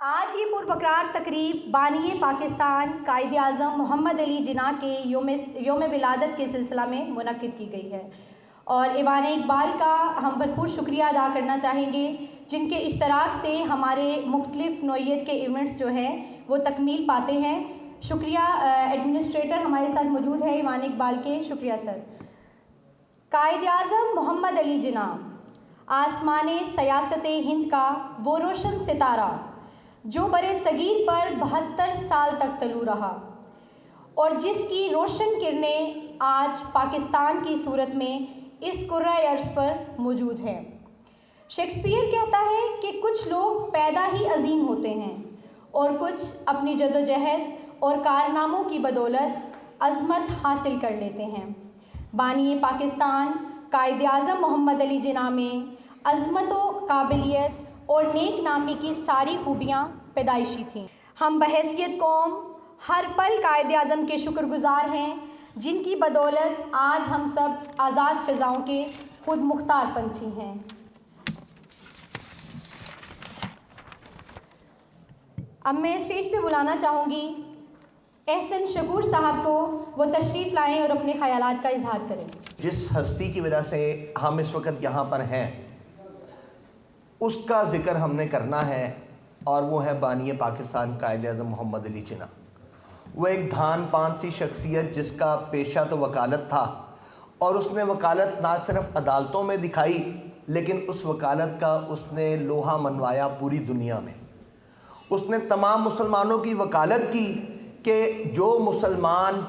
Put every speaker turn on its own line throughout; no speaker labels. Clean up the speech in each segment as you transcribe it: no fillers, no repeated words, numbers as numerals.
آج یہ پربقرار تقریب بانی پاکستان قائد اعظم محمد علی جناح کے یوم ولادت کے سلسلہ میں منعقد کی گئی ہے، اور ایوان اقبال کا ہم بھرپور شکریہ ادا کرنا چاہیں گے، جن کے اشتراک سے ہمارے مختلف نوعیت کے ایونٹس جو ہیں وہ تکمیل پاتے ہیں۔ شکریہ۔ ایڈمنسٹریٹر ہمارے ساتھ موجود ہے ایوان اقبال کے۔ شکریہ سر۔ قائد اعظم محمد علی جناح آسمان سیاست ہند کا وہ روشن ستارہ جو برِ صغیر پر 72 سال تک طلوع رہا، اور جس کی روشن کرنیں آج پاکستان کی صورت میں اس کرۂ ارض پر موجود ہے۔ شیکسپیئر کہتا ہے کہ کچھ لوگ پیدا ہی عظیم ہوتے ہیں اور کچھ اپنی جدوجہد اور کارناموں کی بدولت عظمت حاصل کر لیتے ہیں۔ بانی پاکستان قائد اعظم محمد علی جناح میں عظمت و قابلیت اور نیک نامی کی ساری خوبیاں پیدائشی تھیں۔ ہم بحیثیت قوم ہر پل قائد اعظم کے شکر گزار ہیں، جن کی بدولت آج ہم سب آزاد فضاؤں کے خود مختار پنچھی ہیں۔ اب میں اسٹیج پہ بلانا چاہوں گی احسن شکور صاحب کو، وہ تشریف لائیں اور اپنے خیالات کا اظہار کریں۔
جس ہستی کی وجہ سے ہم اس وقت یہاں پر ہیں اس کا ذکر ہم نے کرنا ہے، اور وہ ہے بانی پاکستان قائد اعظم محمد علی جناح۔ وہ ایک دھان پان سی شخصیت جس کا پیشہ تو وکالت تھا، اور اس نے وکالت نہ صرف عدالتوں میں دکھائی لیکن اس وکالت کا اس نے لوہا منوایا پوری دنیا میں۔ اس نے تمام مسلمانوں کی وکالت کی کہ جو مسلمان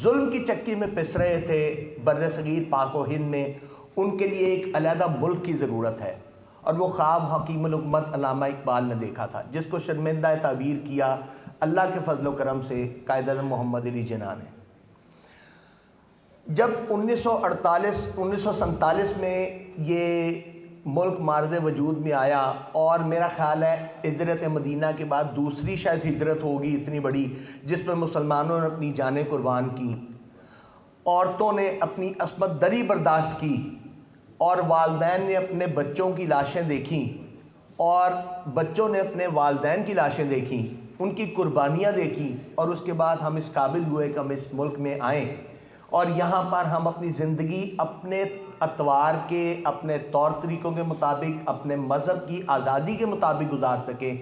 ظلم کی چکی میں پس رہے تھے بر صغیر پاک و ہند میں، ان کے لیے ایک علیحدہ ملک کی ضرورت ہے، اور وہ خواب حکیم الامت علامہ اقبال نے دیکھا تھا، جس کو شرمندہ تعبیر کیا اللہ کے فضل و کرم سے قائد اعظم محمد علی جناح نے۔ جب 1947 میں یہ ملک مارز وجود میں آیا، اور میرا خیال ہے ہجرت مدینہ کے بعد دوسری شاید ہجرت ہوگی اتنی بڑی جس میں مسلمانوں نے اپنی جانیں قربان کی، عورتوں نے اپنی عصمت دری برداشت کی، اور والدین نے اپنے بچوں کی لاشیں دیکھیں، اور بچوں نے اپنے والدین کی لاشیں دیکھیں، ان کی قربانیاں دیکھیں، اور اس کے بعد ہم اس قابل ہوئے کہ ہم اس ملک میں آئیں اور یہاں پر ہم اپنی زندگی اپنے اطوار کے، اپنے طور طریقوں کے مطابق، اپنے مذہب کی آزادی کے مطابق گزار سکیں۔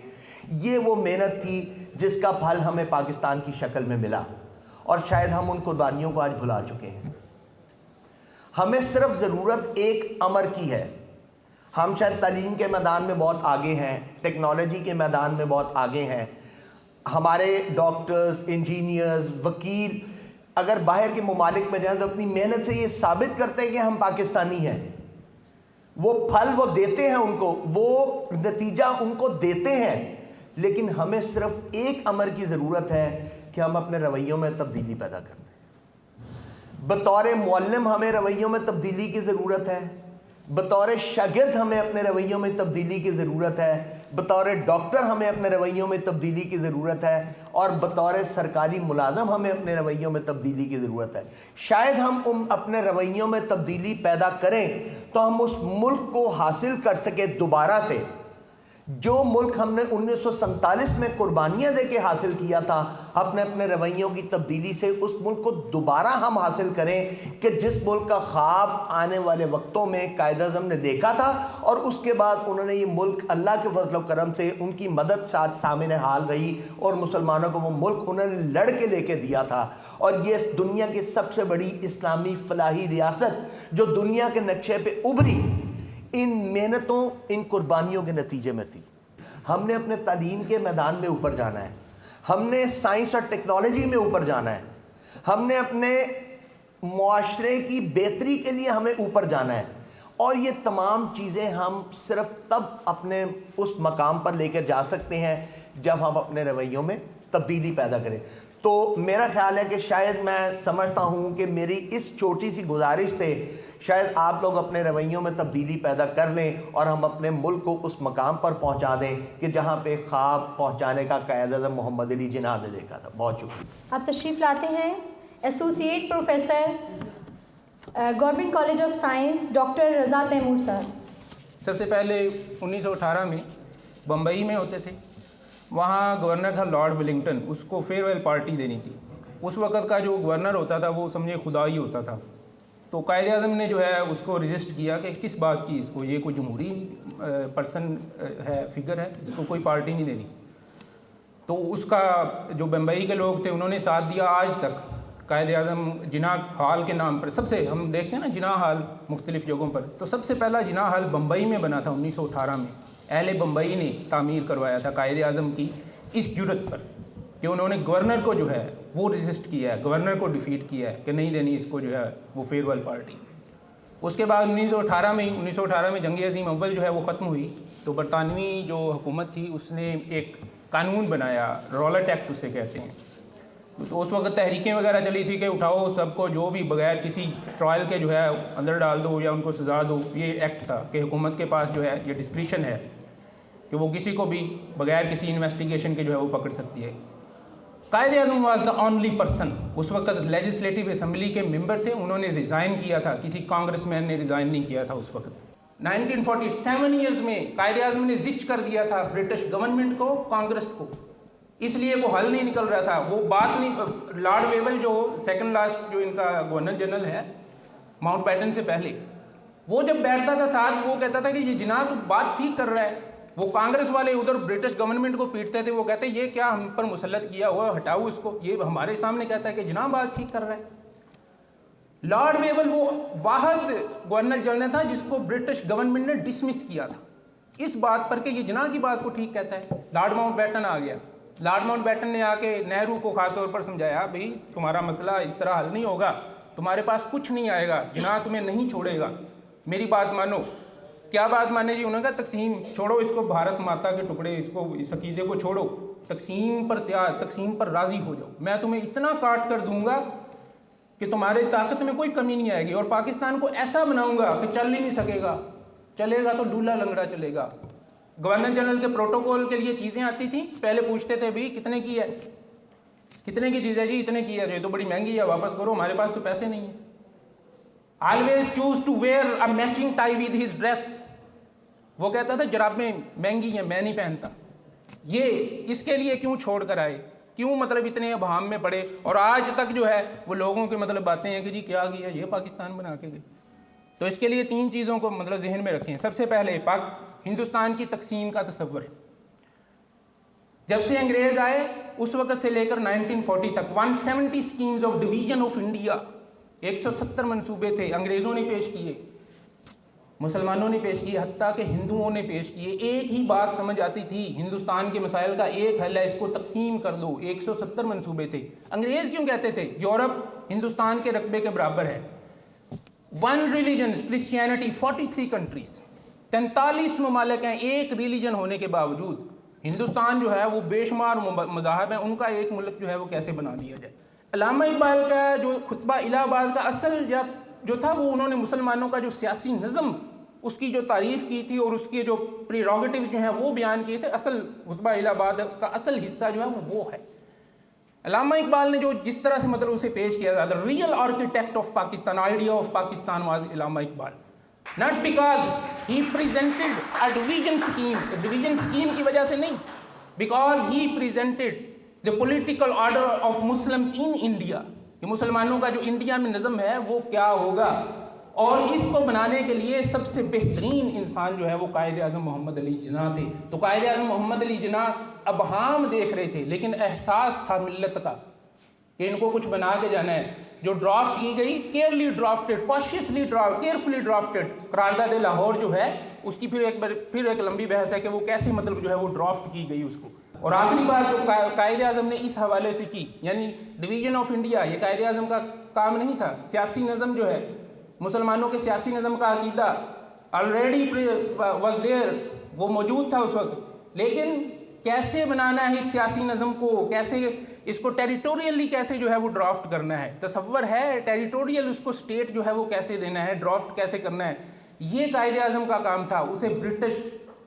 یہ وہ محنت تھی جس کا پھل ہمیں پاکستان کی شکل میں ملا، اور شاید ہم ان قربانیوں کو آج بھلا چکے ہیں۔ ہمیں صرف ضرورت ایک امر کی ہے۔ ہم شاید تعلیم کے میدان میں بہت آگے ہیں، ٹیکنالوجی کے میدان میں بہت آگے ہیں۔ ہمارے ڈاکٹرز، انجینئرز، وکیل اگر باہر کے ممالک میں جائیں تو اپنی محنت سے یہ ثابت کرتے ہیں کہ ہم پاکستانی ہیں۔ وہ پھل وہ دیتے ہیں ان کو، وہ نتیجہ ان کو دیتے ہیں، لیکن ہمیں صرف ایک امر کی ضرورت ہے کہ ہم اپنے رویوں میں تبدیلی پیدا کریں۔ بطور معلم ہمیں رویوں میں تبدیلی کی ضرورت ہے، بطور شاگرد ہمیں اپنے رویوں میں تبدیلی کی ضرورت ہے، بطور ڈاکٹر ہمیں اپنے رویوں میں تبدیلی کی ضرورت ہے، اور بطور سرکاری ملازم ہمیں اپنے رویوں میں تبدیلی کی ضرورت ہے۔ شاید ہم اپنے رویوں میں تبدیلی پیدا کریں تو ہم اس ملک کو حاصل کر سکیں دوبارہ سے، جو ملک ہم نے 1947 میں قربانیاں دے کے حاصل کیا تھا۔ اپنے رویوں کی تبدیلی سے اس ملک کو دوبارہ ہم حاصل کریں کہ جس ملک کا خواب آنے والے وقتوں میں قائد اعظم نے دیکھا تھا، اور اس کے بعد انہوں نے یہ ملک اللہ کے فضل و کرم سے ان کی مدد ساتھ سامنے حال رہی، اور مسلمانوں کو وہ ملک انہوں نے لڑ کے لے کے دیا تھا، اور یہ دنیا کی سب سے بڑی اسلامی فلاحی ریاست جو دنیا کے نقشے پہ ابھری ان محنتوں، ان قربانیوں کے نتیجے میں تھی۔ ہم نے اپنے تعلیم کے میدان میں اوپر جانا ہے، ہم نے سائنس اور ٹیکنالوجی میں اوپر جانا ہے، ہم نے اپنے معاشرے کی بہتری کے لیے ہمیں اوپر جانا ہے، اور یہ تمام چیزیں ہم صرف تب اپنے اس مقام پر لے کر جا سکتے ہیں جب ہم اپنے رویوں میں تبدیلی پیدا کریں۔ تو میرا خیال ہے کہ شاید میں سمجھتا ہوں کہ میری اس چھوٹی سی گزارش سے شاید آپ لوگ اپنے رویوں میں تبدیلی پیدا کر لیں، اور ہم اپنے ملک کو اس مقام پر پہنچا دیں کہ جہاں پہ خواب پہنچانے کا قائد اعظم محمد علی جناح نے دیکھا تھا۔ بہت شکریہ۔
آپ تشریف لاتے ہیں associate professor government college of science doctor Raza Taimur Sahab.
سب سے پہلے 1918 میں بمبئی میں ہوتے تھے، وہاں گورنر تھا لارڈ ولنگٹن، اس کو فیئر ویل پارٹی دینی تھی. اس وقت کا جو گورنر ہوتا تھا وہ سمجھے خدا ہی ہوتا تھا. تو قائد اعظم نے جو ہے اس کو رجسٹ کیا کہ کس بات کی اس کو، یہ کوئی جمہوری پرسن ہے، فگر ہے، اس کو کوئی پارٹی نہیں دینی. تو اس کا جو بمبئی کے لوگ تھے انہوں نے ساتھ دیا. آج تک قائد اعظم جناح ہال کے نام پر، سب سے ہم دیکھتے ہیں نا جناح ہال مختلف جگہوں پر، تو سب سے پہلا جناح ہال بمبئی میں بنا تھا 1918 میں. اہل بمبئی نے تعمیر کروایا تھا قائد اعظم کی اس جرت پر کہ انہوں نے گورنر کو جو ہے وہ رجسٹ کیا ہے، گورنر کو ڈیفیٹ کیا ہے کہ نہیں دینی اس کو جو ہے وہ فیئر ویل پارٹی. اس کے بعد 1918 میں جنگ عظیم اول جو ہے وہ ختم ہوئی. تو برطانوی جو حکومت تھی اس نے ایک قانون بنایا، رولٹ ایکٹ اسے کہتے ہیں. تو اس وقت تحریکیں وغیرہ چلی تھی کہ اٹھاؤ سب کو، جو بھی بغیر کسی ٹرائل کے جو ہے اندر ڈال دو یا ان کو سزا دو. یہ ایکٹ تھا کہ حکومت کے پاس جو ہے یہ ڈسکریشن ہے کہ وہ کسی کو بھی بغیر کسی انویسٹیگیشن کے جو ہے وہ پکڑ سکتی ہے. Quaid Azam was the only person, اس وقت لیجسلیٹو اسمبلی کے ممبر تھے، انہوں نے ریزائن کیا تھا، کسی کانگریس مین نے ریزائن نہیں کیا تھا اس وقت. 1947 ایئرز میں قائد اعظم نے زچ کر دیا تھا برٹش گورنمنٹ کو، کانگریس کو، اس لیے وہ حل نہیں نکل رہا تھا. وہ بات نہیں، لارڈ ویول جو سیکنڈ لاسٹ جو ان کا گورنر جنرل ہے ماؤنٹ بیٹن سے پہلے، وہ جب بیٹھتا تھا ساتھ وہ کہتا تھا کہ یہ جناح تو بات ٹھیک کر رہا ہے. وہ کانگریس والے ادھر برٹش گورنمنٹ کو پیٹتے تھے، وہ کہتے ہیں یہ کیا ہم پر مسلط کیا ہوا، ہٹاؤ اس کو. یہ ہمارے سامنے کہتا ہے کہ جناح بات ٹھیک کر رہا ہے. لارڈ ویول وہ واحد گورنر جنرل تھا جس کو برٹش گورنمنٹ نے ڈسمس کیا تھا اس بات پر کہ یہ جناح کی بات کو ٹھیک کہتا ہے. لارڈ ماؤنٹ بیٹن آ گیا. لارڈ ماؤنٹ بیٹن نے آ کے نہرو کو خاص طور پر سمجھایا بھائی تمہارا مسئلہ اس طرح حل نہیں ہوگا، تمہارے پاس کچھ نہیں آئے گا، جناح تمہیں نہیں چھوڑے گا، میری بات مانو. کیا بات مانے جی؟ انہوں نے کہا تقسیم چھوڑو اس کو، بھارت ماتا کے ٹکڑے، اس کو، اس عقیدے کو چھوڑو، تقسیم پر راضی ہو جاؤ، میں تمہیں اتنا کاٹ کر دوں گا کہ تمہارے طاقت میں کوئی کمی نہیں آئے گی، اور پاکستان کو ایسا بناؤں گا کہ چل ہی نہیں سکے گا، چلے گا تو ڈولا لنگڑا چلے گا. گورنر جنرل کے پروٹوکول کے لیے چیزیں آتی تھیں، پہلے پوچھتے تھے بھائی کتنے کی ہے، کتنے کی چیز ہے جی، اتنے کی ہے، یہ تو بڑی مہنگی ہے، واپس کرو، ہمارے پاس تو پیسے نہیں ہیں. always choose to wear a matching tie with his dress. وہ کہتا تھا جرابیں مہنگی ہیں میں نہیں پہنتا. یہ اس کے لیے کیوں چھوڑ کر آئے، کیوں مطلب اتنے ابہام میں پڑے، اور آج تک جو ہے وہ لوگوں کے مطلب باتیں ہیں کہ جی کیا کیا یہ پاکستان بنا کے گئے. تو اس کے لیے 3 چیزوں کو مطلب ذہن میں رکھیں. سب سے پہلے ہندوستان کی تقسیم کا تصور. جب سے انگریز آئے اس وقت سے لے کر 1940 تک 170 schemes of division of India, 170 منصوبے تھے، انگریزوں نے پیش کیے، مسلمانوں نے پیش کیے، حتیٰ کہ ہندوؤں نے پیش کیے. ایک ہی بات سمجھ آتی تھی، ہندوستان کے مسائل کا ایک حل ہے، اس کو تقسیم کر دو. 170 منصوبے تھے. انگریز کیوں کہتے تھے یورپ ہندوستان کے رقبے کے برابر ہے. 1 ریلیجن کرسچینٹی، 43 کنٹریز، 43 ممالک ہیں. ایک ریلیجن ہونے کے باوجود ہندوستان جو ہے وہ بے شمار مذاہب ہیں، ان کا ایک ملک جو ہے وہ کیسے بنا دیا جائے. علامہ اقبال کا جو خطبہ الہ آباد کا اصل جو تھا وہ انہوں نے مسلمانوں کا جو سیاسی نظم اس کی جو تعریف کی تھی اور اس کے جو پریروگیٹیو جو ہیں وہ بیان کیے تھے. اصل خطبہ الہ آباد کا اصل حصہ جو ہے وہ ہے. علامہ اقبال نے جو جس طرح سے مطلب اسے پیش کیا تھا، the real architect of Pakistan, idea of Pakistan was Allama Iqbal. Not because he presented a division scheme کی وجہ سے نہیں, because he presented the political order of Muslims in India. کہ مسلمانوں کا جو انڈیا میں نظم ہے وہ کیا ہوگا، اور اس کو بنانے کے لیے سب سے بہترین انسان جو ہے وہ قائد اعظم محمد علی جناح تھے. تو قائد اعظم محمد علی جناح ابہام دیکھ رہے تھے لیکن احساس تھا ملت کا کہ ان کو کچھ بنا کے جانا ہے. جو ڈرافٹ کی گئی کیئرلی ڈرافٹڈ، کاشیسلی کیئرفلی ڈرافٹڈ قرارداد لاہور جو ہے اس کی پھر ایک لمبی بحث ہے کہ وہ کیسے مطلب جو ہے وہ ڈرافٹ کی گئی اس کو. اور آخری بات جو قائد اعظم نے اس حوالے سے کی، یعنی ڈویژن آف انڈیا، یہ قائد اعظم کا کام نہیں تھا. سیاسی نظم جو ہے مسلمانوں کے سیاسی نظم کا عقیدہ آلریڈی واز دیئر، وہ موجود تھا اس وقت، لیکن کیسے بنانا ہے اس سیاسی نظم کو، کیسے اس کو ٹیریٹوریلی کیسے جو ہے وہ ڈرافٹ کرنا ہے. تصور ہے ٹیریٹوریل اس کو اسٹیٹ جو ہے وہ کیسے دینا ہے، ڈرافٹ کیسے کرنا ہے، یہ قائد اعظم کا کام تھا. اسے برٹش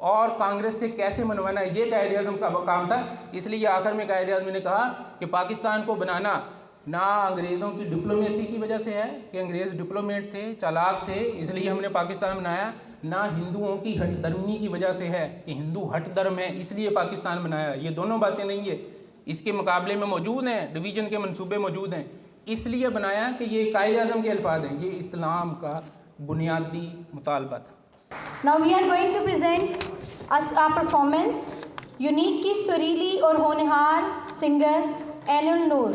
اور کانگریس سے کیسے منوانا ہے یہ قائد اعظم کا کام تھا. اس لیے آخر میں قائد اعظم نے کہا کہ پاکستان کو بنانا نہ انگریزوں کی ڈپلومیسی کی وجہ سے ہے کہ انگریز ڈپلومیٹ تھے، چالاک تھے، اس لیے ہم نے پاکستان بنایا، نہ ہندوؤں کی ہٹ درمی کی وجہ سے ہے کہ ہندو ہٹ درم ہے اس لیے پاکستان بنایا، یہ دونوں باتیں نہیں ہے، اس کے مقابلے میں موجود ہیں، ڈویژن کے منصوبے موجود ہیں، اس لیے بنایا کہ یہ قائد اعظم کے الفاظ ہیں، یہ اسلام کا بنیادی مطالبہ تھا۔
Now we are going to present us our performance unique کی سریلی اور ہونہار سنگر اینل نور۔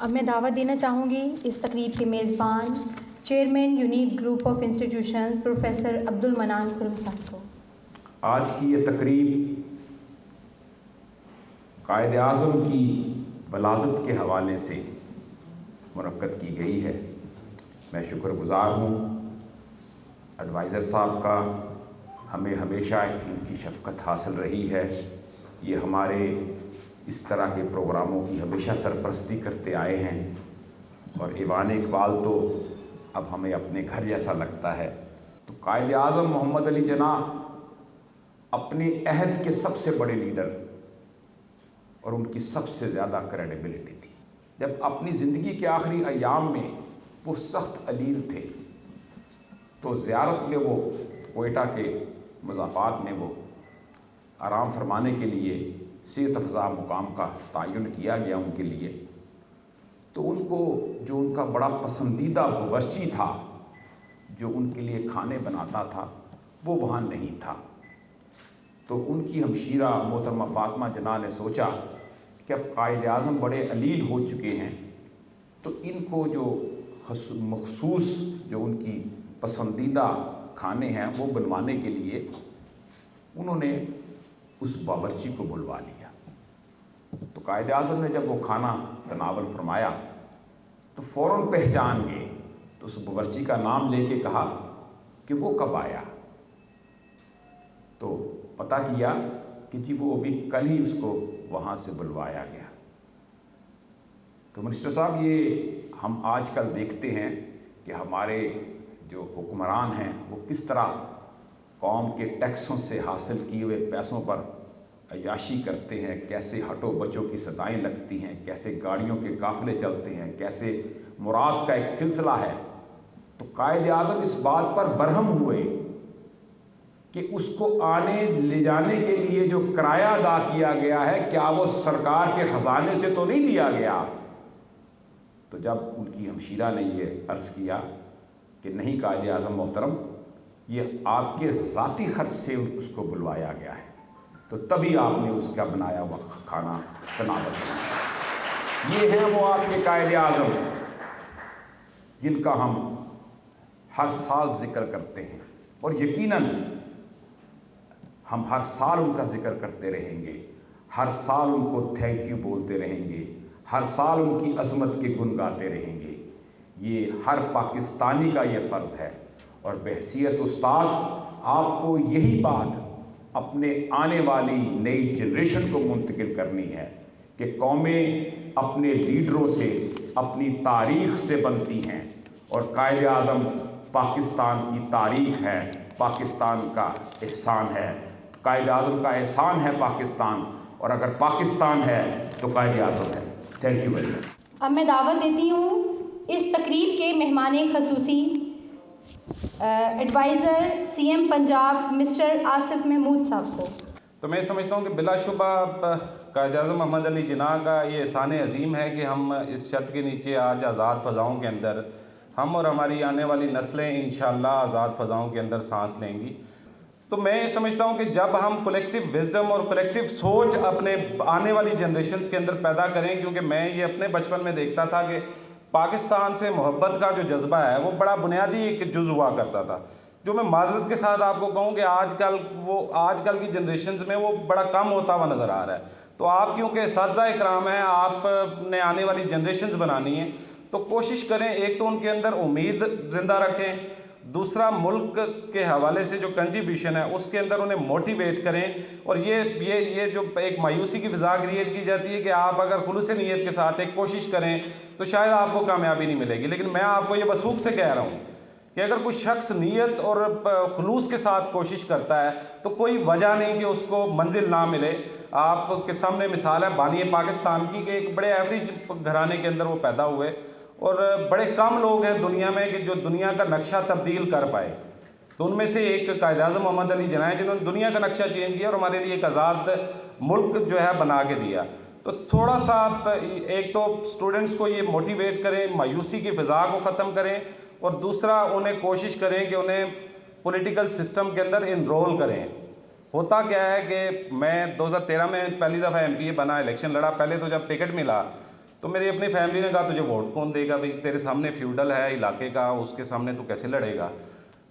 اب میں دعوت دینا چاہوں گی اس تقریب کے میزبان chairman unique group of institutions professor Abdul Mannan Khurram صاحب کو۔
آج کی یہ تقریب قائد اعظم کی ولادت کے حوالے سے منعقد کی گئی ہے۔ میں شکر گزار ہوں ایڈوائزر صاحب کا، ہمیں ہمیشہ ان کی شفقت حاصل رہی ہے، یہ ہمارے اس طرح کے پروگراموں کی ہمیشہ سرپرستی کرتے آئے ہیں، اور ایوان اقبال تو اب ہمیں اپنے گھر جیسا لگتا ہے۔ تو قائد اعظم محمد علی جناح اپنے عہد کے سب سے بڑے لیڈر اور ان کی سب سے زیادہ کریڈیبلٹی تھی۔ جب اپنی زندگی کے آخری ایام میں وہ سخت علیم تھے تو زیارت میں وہ کوئٹہ کے مضافات میں وہ آرام فرمانے کے لیے صحت افزا مقام کا تعین کیا گیا ان کے لیے، تو ان کو جو ان کا بڑا پسندیدہ باورچی تھا جو ان کے لیے کھانے بناتا تھا وہ وہاں نہیں تھا۔ تو ان کی ہمشیرہ محترمہ فاطمہ جناح نے سوچا کہ اب قائد اعظم بڑے علیل ہو چکے ہیں، تو ان کو جو مخصوص جو ان کی پسندیدہ کھانے ہیں وہ بنوانے کے لیے انہوں نے اس باورچی کو بلوا لیا۔ تو قائد اعظم نے جب وہ کھانا تناول فرمایا تو فوراً پہچان گئے، تو اس باورچی کا نام لے کے کہا کہ وہ کب آیا؟ تو پتہ کیا کہ جی وہ ابھی کل ہی اس کو وہاں سے بلوایا گیا۔ تو منسٹر صاحب، یہ ہم آج کل دیکھتے ہیں کہ ہمارے جو حکمران ہیں وہ کس طرح قوم کے ٹیکسوں سے حاصل کیے ہوئے پیسوں پر عیاشی کرتے ہیں، کیسے ہٹو بچوں کی صدائیں لگتی ہیں، کیسے گاڑیوں کے قافلے چلتے ہیں، کیسے مراد کا ایک سلسلہ ہے۔ تو قائد اعظم اس بات پر برہم ہوئے کہ اس کو آنے لے جانے کے لیے جو کرایہ ادا کیا گیا ہے کیا وہ سرکار کے خزانے سے تو نہیں دیا گیا؟ تو جب ان کی ہمشیرہ نے یہ عرض کیا کہ نہیں قائد اعظم محترم، یہ آپ کے ذاتی خرچ سے اس کو بلوایا گیا ہے، تو تبھی آپ نے اس کا بنایا ہوا کھانا تناول کرنا۔ یہ ہیں وہ آپ کے قائد اعظم جن کا ہم ہر سال ذکر کرتے ہیں، اور یقیناً ہم ہر سال ان کا ذکر کرتے رہیں گے، ہر سال ان کو تھینک یو بولتے رہیں گے، ہر سال ان کی عظمت کے گن گاتے رہیں گے۔ یہ ہر پاکستانی کا یہ فرض ہے، اور بحیثیت استاد آپ کو یہی بات اپنے آنے والی نئی جنریشن کو منتقل کرنی ہے کہ قومیں اپنے لیڈروں سے، اپنی تاریخ سے بنتی ہیں، اور قائد اعظم پاکستان کی تاریخ ہے، پاکستان کا احسان ہے، قائد اعظم کا احسان ہے پاکستان، اور اگر پاکستان ہے تو قائد اعظم ہے۔ Thank you very much.
اب میں دعوت دیتی ہوں اس تقریب کے مہمان خصوصی adviser C M Punjab mister Asif Mahmood Sahab کو۔
تو میں سمجھتا ہوں کہ بلا شبہ قائد اعظم محمد علی جناح کا یہ احسان عظیم ہے کہ ہم اس چھت کے نیچے آج آزاد فضاؤں کے اندر ہم اور ہماری آنے والی نسلیں انشاءاللہ آزاد فضاؤں کے اندر سانس لیں گی۔ تو میں یہ سمجھتا ہوں کہ جب ہم کولیکٹیو وزڈم اور کولیکٹیو سوچ اپنے آنے والی جنریشنز کے اندر پیدا کریں، کیونکہ میں یہ اپنے بچپن میں دیکھتا تھا کہ پاکستان سے محبت کا جو جذبہ ہے وہ بڑا بنیادی ایک جز ہوا کرتا تھا، جو میں معذرت کے ساتھ آپ کو کہوں کہ آج کل کی جنریشنز میں وہ بڑا کم ہوتا ہوا نظر آ رہا ہے۔ تو آپ کیونکہ اساتذہ اکرام ہیں، آپ نے آنے والی جنریشنز بنانی ہیں، تو کوشش کریں ایک تو ان کے اندر امید زندہ رکھیں، دوسرا ملک کے حوالے سے جو کنٹریبیوشن ہے اس کے اندر انہیں موٹیویٹ کریں، اور یہ جو ایک مایوسی کی فضا کریٹ کی جاتی ہے کہ آپ اگر خلوص نیت کے ساتھ ایک کوشش کریں تو شاید آپ کو کامیابی نہیں ملے گی، لیکن میں آپ کو یہ وثوق سے کہہ رہا ہوں کہ اگر کوئی شخص نیت اور خلوص کے ساتھ کوشش کرتا ہے تو کوئی وجہ نہیں کہ اس کو منزل نہ ملے۔ آپ کے سامنے مثال ہے بانی پاکستان کی، کہ ایک بڑے ایوریج گھرانے کے اندر وہ پیدا ہوئے، اور بڑے کم لوگ ہیں دنیا میں کہ جو دنیا کا نقشہ تبدیل کر پائے، تو ان میں سے ایک قائد اعظم محمد علی جناح جنہوں نے دنیا کا نقشہ چینج کیا اور ہمارے لیے ایک آزاد ملک جو ہے بنا کے دیا۔ تو تھوڑا سا آپ ایک تو اسٹوڈنٹس کو یہ موٹیویٹ کریں، مایوسی کی فضا کو ختم کریں، اور دوسرا انہیں کوشش کریں کہ انہیں پولیٹیکل سسٹم کے اندر انرول کریں۔ ہوتا کیا ہے کہ میں 2013 میں پہلی دفعہ MP بنا، الیکشن لڑا، پہلے تو جب ٹکٹ ملا تو میری اپنی فیملی نے کہا تجھے ووٹ کون دے گا بھائی، تیرے سامنے فیوڈل ہے علاقے کا، اس کے سامنے تو کیسے لڑے گا۔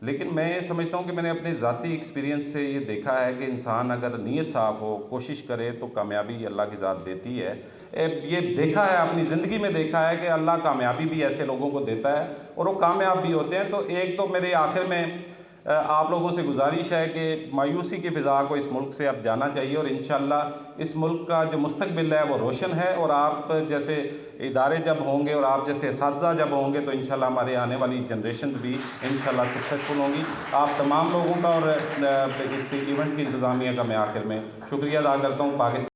لیکن میں یہ سمجھتا ہوں کہ میں نے اپنے ذاتی ایکسپیرینس سے یہ دیکھا ہے کہ انسان اگر نیت صاف ہو، کوشش کرے تو کامیابی اللہ کی ذات دیتی ہے۔ یہ دیکھا ہے، اپنی زندگی میں دیکھا ہے کہ اللہ کامیابی بھی ایسے لوگوں کو دیتا ہے اور وہ کامیاب بھی ہوتے ہیں۔ تو ایک تو میرے آخر میں آپ لوگوں سے گزارش ہے کہ مایوسی کی فضا کو اس ملک سے اب جانا چاہیے، اور انشاءاللہ اس ملک کا جو مستقبل ہے وہ روشن ہے، اور آپ جیسے ادارے جب ہوں گے اور آپ جیسے اساتذہ جب ہوں گے تو انشاءاللہ ہمارے آنے والی جنریشنز بھی انشاءاللہ سکسیزفل ہوں گی۔ آپ تمام لوگوں کا اور اس ایونٹ کی انتظامیہ کا میں آخر میں شکریہ ادا کرتا ہوں۔ پاکستان